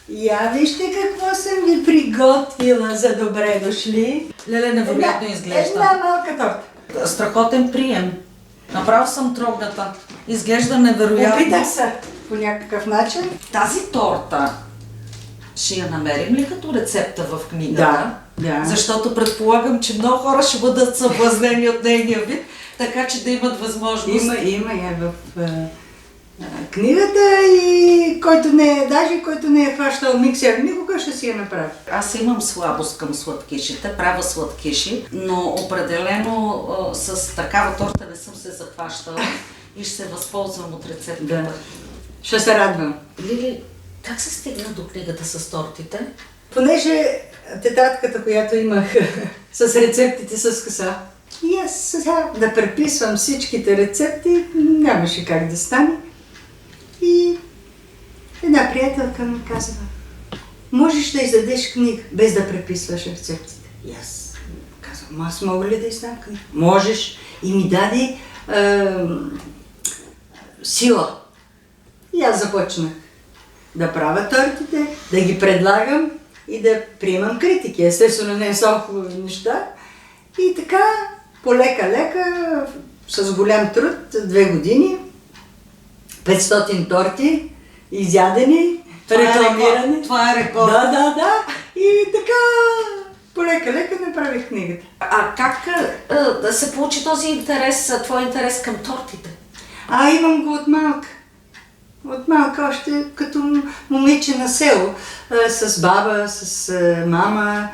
Я вижте какво съм ви приготвила за добре дошли. Леле, невероятно изглежда. Една малка торта. Страхотен прием. Направо съм трогната. Изглежда невероятно. Опитах се по някакъв начин. Тази торта ще я намерим ли като рецепта в книгата? Да. Защото предполагам, че много хора ще бъдат съблазнени от нейния вид, така че да имат възможност. Има я в книгата и който не е хващал миксер, никога ще си я направи. Аз имам слабост към сладкишите, правя сладкиши, но определено с такава торта не съм се захващала и ще се възползвам от рецептата. Да. Ще се радвам. Лили, как се стигна до книгата с тортите? Понеже тетрадката, която имах с рецептите с коса, и аз сега да преписвам всичките рецепти, нямаше как да стане. И една приятелка ми казва, можеш да издадеш книга, без да преписваш рецептите. И аз казвам, аз мога ли да издам книга? Можеш. И ми даде сила. И аз започнах да правя тортите, да ги предлагам и да приемам критики. Естествено, не са хубави неща. И така, полека-лека, с голям труд, 2 години, 500 торти, изядени, рекламирани. Това е рекорд. Да. И така, полека-лека направих книгата. А как да се получи този интерес, твой интерес към тортите? Имам го от малка. От малка още като момиче на село, с баба, с мама.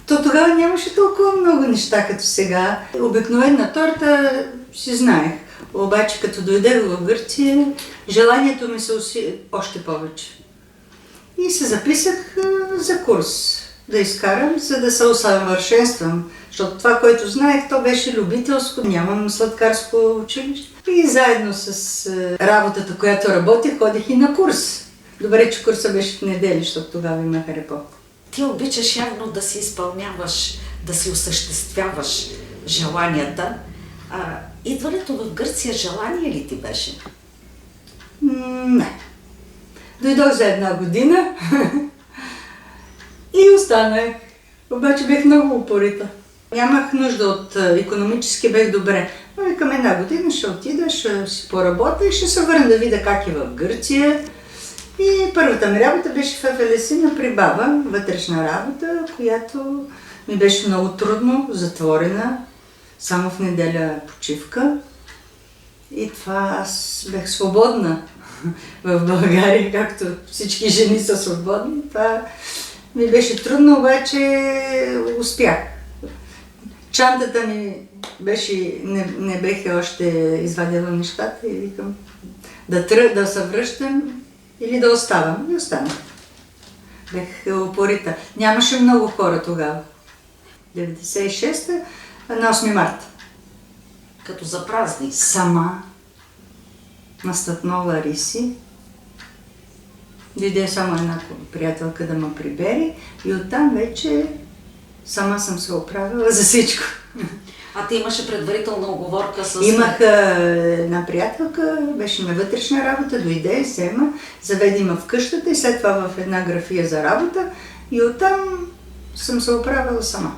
То тогава нямаше толкова много неща като сега. Обикновена торта си знаех. Обаче като дойдех в Гърция, желанието ми се усили още повече. И се записах за курс да изкарам, за да се усъвършенствам. Защото това, което знаех, то беше любителско. Нямам сладкарско училище. И заедно с работата, която работех, ходих и на курс. Добре, че курса беше в неделя, защото тогава имах репо. Ти обичаш явно да си изпълняваш, да си осъществяваш желанията. Идването в Гърция желание ли ти беше? Не. Дойдох за 1 година и останах. Обаче бях много упорита. Нямах нужда от икономически, бях добре. Но викам 1 година ще отида, ще си поработя и ще се върна да видя как е в Гърция. И първата ми работа беше в Елевсина при баба, вътрешна работа, която ми беше много трудно, затворена, само в неделя почивка. И това аз бях свободна в България, както всички жени са свободни. Това ми беше трудно, обаче успях. Чантата ми беше, не бех още извадила нещата и викам да се връщам или да оставам. И останах. Бех упорита. Нямаше много хора тогава. 96-та, на 8 марта. Като за празник. Сама на Стъпнова Риси. Дойде само една приятелка да ме прибери и оттам вече сама съм се оправила за всичко. А ти имаше предварителна оговорка с... Имах една приятелка, беше на вътрешна работа, дойде, взема, заведе ме в къщата и след това в една графия за работа и оттам съм се оправила сама.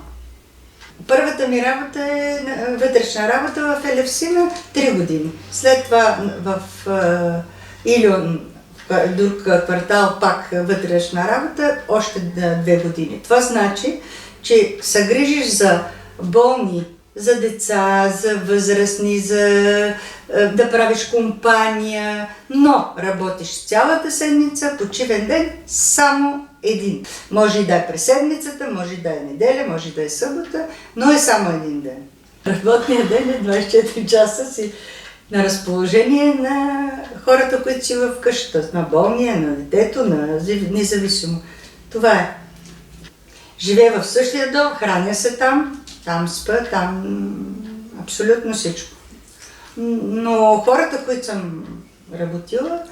Първата ми работа е вътрешна работа в Елевсина 3 години. След това в Илион, друг квартал, пак вътрешна работа, още 2 години. Това значи, че се грижиш за болни, за деца, за възрастни, да правиш компания, но работиш цялата седмица, почивен ден, само един. Може и да е през седмицата, може и да е неделя, може и да е събота, но е само един ден. Работният ден е 24 часа си на разположение на хората, които си в къщата, на болния, на детето, независимо. Това е. Живея в същия дом, храня се там спа, там абсолютно всичко. Но хората, които съм работила,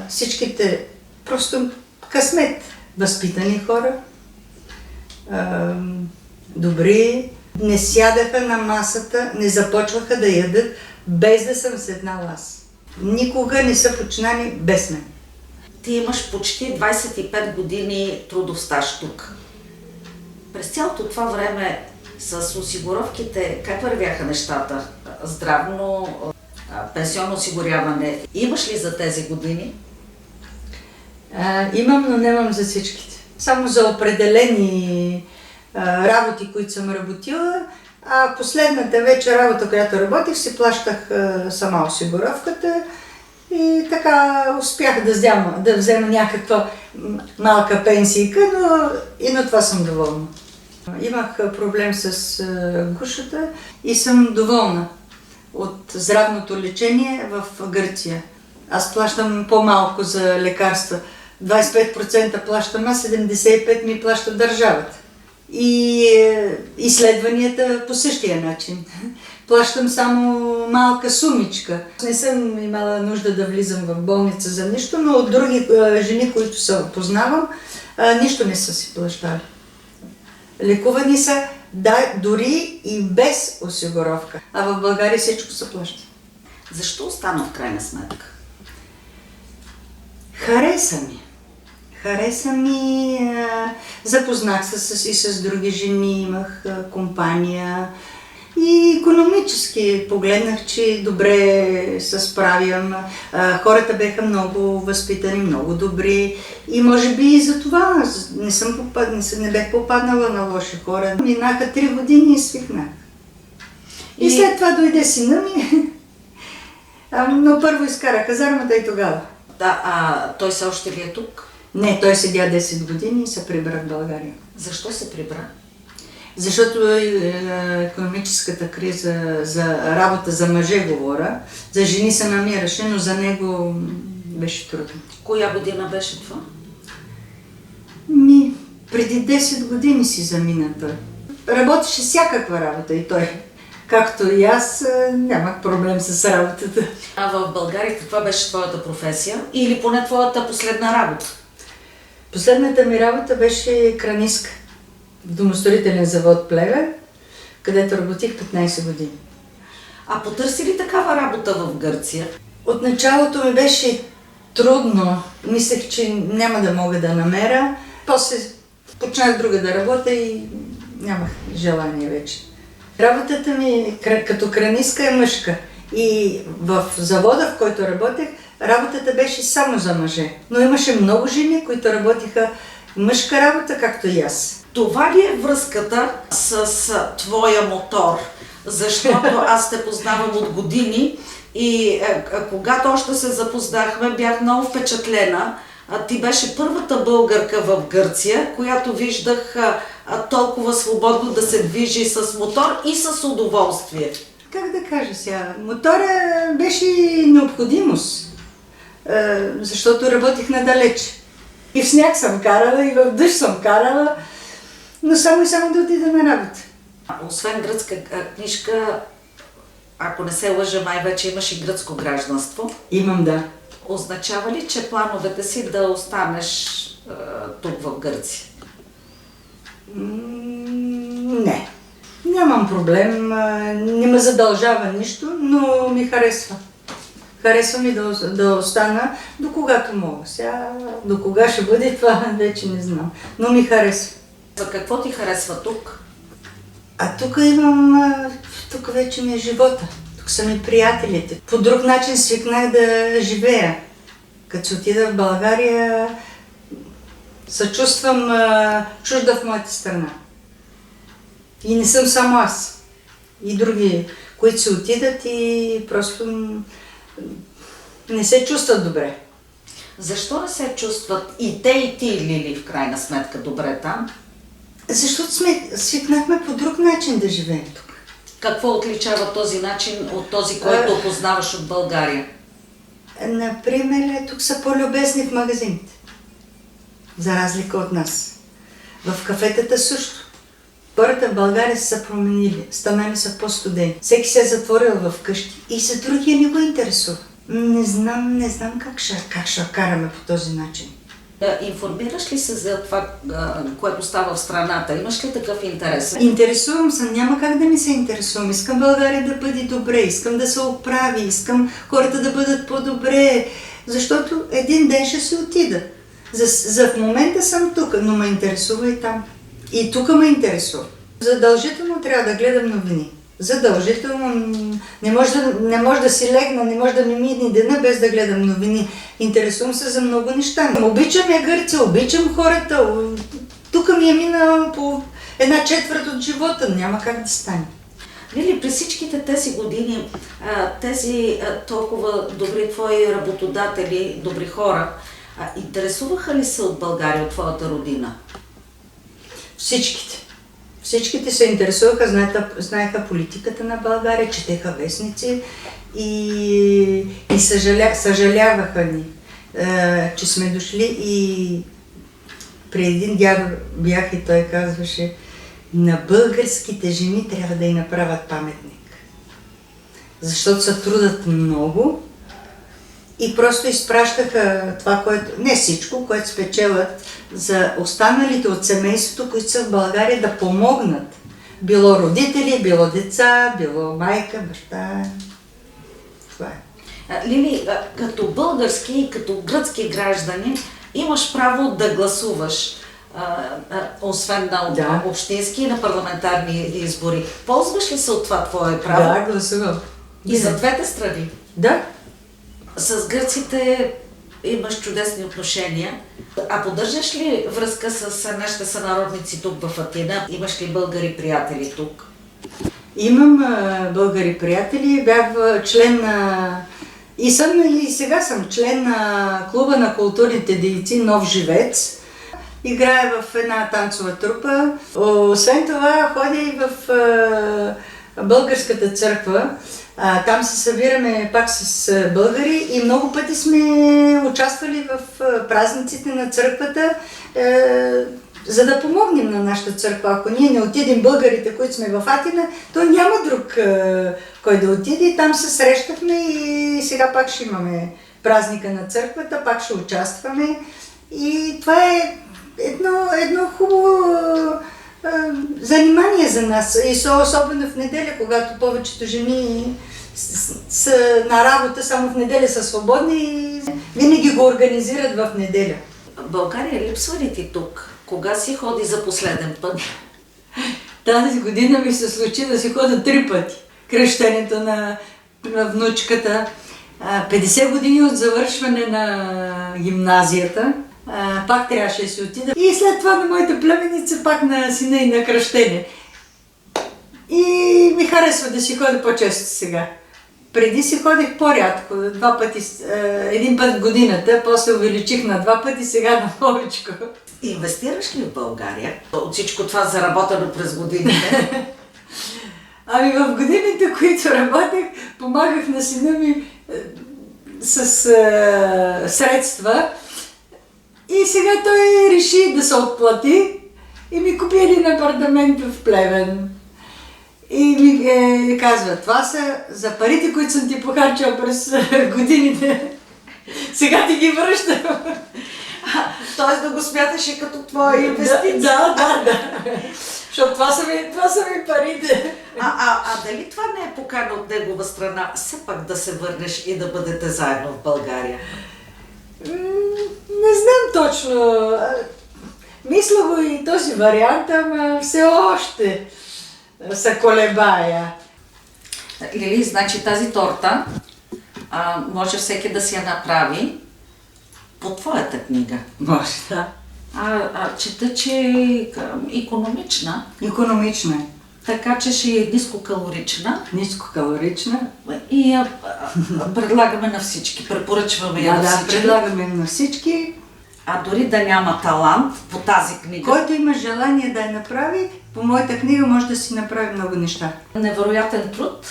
всичките просто късмет, възпитани хора, добри, не сядаха на масата, не започваха да ядат без да съм седнала аз. Никога не са починали без мен. Ти имаш почти 25 години трудов стаж тук. През цялото това време с осигуровките, как вървяха нещата? Здравно, пенсионно осигуряване. Имаш ли за тези години? Имам, но нямам за всичките. Само за определени работи, които съм работила. А последната вече работа, която работих, си плащах сама осигуровката и така успях да взема някаква малка пенсийка, но и на това съм доволна. Имах проблем с гушата и съм доволна от здравното лечение в Гърция. Аз плащам по-малко за лекарства. 25% плащам, а 75% ми плаща държавата. И изследванията по същия начин. Плащам само малка сумичка. Не съм имала нужда да влизам в болница за нищо, но от други жени, които се познавам, нищо не са си плащали. Лекувани са, да, дори и без осигуровка. А в България всичко се плаща. Защо остана в крайна сметка? Хареса ми, запознах се и с други жени, имах компания и икономически погледнах, че добре се справям. Хората бяха много възпитани, много добри и може би и за това не бях попаднала на лоши хора. Минаха 3 години и свикнах. И след това дойде сина ми, но първо изкара казармата и тогава. Да, той все още ли е тук? Не, той седя 10 години и се прибра в България. Защо се прибра? Защото икономическата криза, за работа за мъже говоря, за жени се намираше, но за него беше трудно. Коя година беше това? Преди 10 години си замина той. Работеше всякаква работа и той. Както и аз, нямах проблем с работата. А в България каква беше твоята професия? Или поне твоята последна работа? Последната ми работа беше кранистка в домостроителен завод Плевен, където работих 15 години. А потърси ли такава работа в Гърция? От началото ми беше трудно. Мислех, че няма да мога да намеря. После почнах друга да работя и нямах желание вече. Работата ми като кранистка е мъжка. И в завода, в който работех, работата беше само за мъже. Но имаше много жени, които работиха мъжка работа, както и аз. Това ли е връзката с твоя мотор? Защото аз те познавам от години и когато още се запознахме, бях много впечатлена. Ти беше първата българка в Гърция, която виждах толкова свободно да се движи с мотор и с удоволствие. Как да кажа сега? Мотора беше необходимост, защото работих надалеч. И в сняг съм карала, и в дъжд съм карала, но само и само да отида на работа. Освен гръцка книжка, ако не се лъжа, май вече имаш и гръцко гражданство. Имам, да. Означава ли, че плановете си да останеш тук в Гърция? Не. Нямам проблем, не ме задължава нищо, но ми харесва. Харесва ми да остана до когато мога. Сега, до кога ще бъде това, вече не знам. Но ми харесва. За какво ти харесва тук? Тук вече ми е живота. Тук са ми приятелите. По друг начин свикнах да живея. Като се отида в България, се чувствам чужда в моята страна. И не съм само аз. И други, които се отидат и просто не се чувстват добре. Защо не се чувстват и те, и ти, Лили, в крайна сметка, добре там? Защото свикнахме по друг начин да живеем тук. Какво отличава този начин от този, който познаваш от България? Например, тук са по-любезни в магазините. За разлика от нас. В кафетата също. Хората в България са променили, станали са по-студени. Всеки се е затворил в къщи и за другия не го интересува. Не знам как ще караме по този начин. Информираш ли се за това, което става в страната? Имаш ли такъв интерес? Интересувам се, няма как да ми се интересувам. Искам България да бъде добре, искам да се оправи, искам хората да бъдат по-добре, защото един ден ще си отида. За в момента съм тук, но ме интересува и там. И тук ме интересува. Задължително трябва да гледам новини. Задължително. Не може да си легна, не може да ми мине дена без да гледам новини. Интересувам се за много неща. Обичам я Гърция, обичам хората. Тук ми е минало по 1/4 от живота. Няма как да стане. Лили, през всичките тези години, тези толкова добри твои работодатели, добри хора, интересуваха ли се от България, от твоята родина? Всичките. Всичките се интересуваха, знаеха политиката на България, четеха вестници и съжаляваха ни, че сме дошли. И при един дядо бях и той казваше: на българските жени трябва да й направят паметник, защото се трудат много и просто изпращаха това, което, не всичко, което спечелят за останалите от семейството, които са в България, да помогнат. Било родители, било деца, било майка, баща. Това е. Лили, като български и като гръцки гражданин имаш право да гласуваш, освен на общински и на парламентарни избори. Ползваш ли се от това твое право? Да, гласувам. И за двете страни? Да. С гърците имаш чудесни отношения. А поддържаш ли връзка с нашите сънародници тук в Атина? Имаш ли българи приятели тук? Имам българи приятели. Бях член на... И сега съм член на клуба на културните дейци Нов живец. Играя в една танцова трупа. Освен това ходя и в българската църква. Там се събираме пак с българи и много пъти сме участвали в празниците на църквата, за да помогнем на нашата църква. Ако ние не отидем, българите, които сме в Атина, то няма друг кой да отиде. Там се срещахме и сега пак ще имаме празника на църквата, пак ще участваме. И това е едно хубаво занимание за нас. И особено в неделя, когато повечето жени са на работа, само в неделя са свободни и винаги го организират в неделя. България липсва ли ти тук? Кога си ходи за последен път? Тази година ми се случи да си хода 3 пъти. Кръщането на внучката, 50 години от завършване на гимназията, пак трябваше да си отида. И след това на моята племенница, пак на сина и на кръщение. И ми харесва да си ходя по-често сега. Преди си ходех по-рядко, 2 пъти, 1 път в годината, после увеличих на 2 пъти, сега на повечко. Инвестираш ли в България от всичко това заработено през годините? Ами в годините, които работех, помагах на сина ми с средства. И сега той реши да се отплати и ми купи един апартамент в Плевен. И ми казва: това са за парите, които съм ти похарчил през годините. Сега ти ги връщам. Тоест да го смяташе като твоя инвестиция. Да. Защото това са ми парите. Дали това не е покана от негова страна, все пак да се върнеш и да бъдете заедно в България? Не знам точно. Мисля го и този вариант, ама все още се колебая. Лили, значи тази торта може всеки да си я направи по твоята книга. Може, да. Чета, че е икономична. Икономична е. Така че ще е нискокалорична. Нискокалорична. И я предлагаме на всички, препоръчваме я на всички. Да, предлагаме на всички. Дори да няма талант по тази книга. Който има желание да я направи, по моята книга може да си направи много неща. Невероятен труд.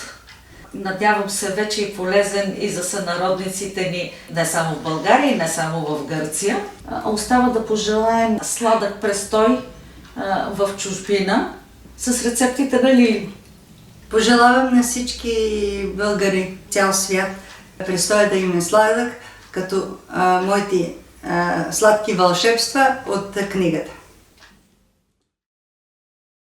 Надявам се вече и полезен и за сънародниците ни, не само в България и не само в Гърция. Остава да пожелаем сладък престой в чужбина с рецептите на Лили. Пожелавам на всички българи, цял свят, престоя да им е сладък, като моите сладки вълшебства от книгата.